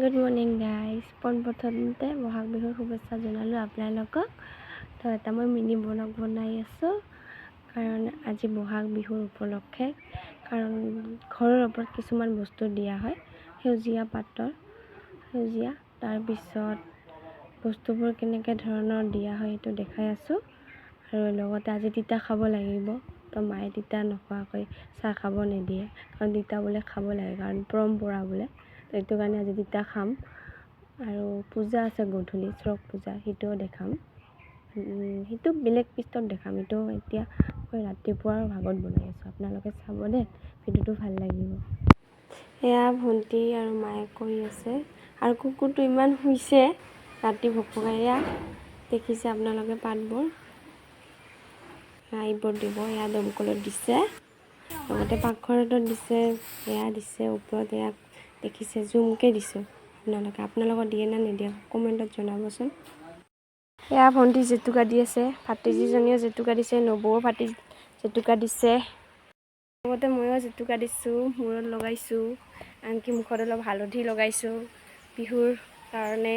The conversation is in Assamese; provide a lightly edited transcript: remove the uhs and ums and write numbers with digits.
Good morning guys. পোনপ্ৰথমতে বহাগ বিহুৰ শুভেচ্ছা জনালোঁ আপোনালোকক। তো এটা মই মিনি ব্লগ বনাই আছোঁ কাৰণ আজি বহাগ বিহুৰ উপলক্ষে। কাৰণ ঘৰৰ ওপৰত কিছুমান বস্তু দিয়া হয়, সেউজীয়া পাতৰ সেউজীয়া, তাৰপিছত বস্তুবোৰ কেনেকৈ ধৰণৰ দিয়া হয় সেইটো দেখাই আছোঁ। আৰু লগতে আজি তিতা খাব লাগিব, তো মায়ে তিতা নোখোৱাকৈ চাহ খাব নিদিয়ে, কাৰণ তিতা বোলে খাব লাগে, কাৰণ পৰম্পৰা বোলে। সেইটো কাৰণে আজি তিতা খাম। আৰু পূজা আছে গধূলি, চৰক পূজা, সেইটোও দেখাম। সেইটো বেলেগ পিছত দেখাম। এইটো এতিয়া মই ৰাতিপুৱাৰ ভাগত বনাই আছোঁ, আপোনালোকে চাব দেই, ভিডিঅ'টো ভাল লাগিব। এয়া ভণ্টি আৰু মায়ে কৰি আছে, আৰু কুকুৰটো ইমান শুইছে ৰাতি ভকভকাই। এয়া দেখিছে আপোনালোকে পাতবোৰ, এইবোৰ দিব। এয়া দমকলত দিছে, লগতে পাকঘৰতো দিছে, এয়া দিছে ওপৰত। এয়া দেখিছে, জুমকৈ দিছোঁ। আপোনালোকৰ দিয়ে না নিদিয়ে কমেণ্টত জনাবচোন। এয়া ভণ্টি জেতুকা দি আছে, ভাতিজীজনীও জেতুকা দিছে, নবৌও জেতুকা দিছে, লগতে ময়ো জেতুকা দিছোঁ, মূৰত লগাইছোঁ, আনকি মুখত অলপ হালধি লগাইছোঁ বিহুৰ কাৰণে।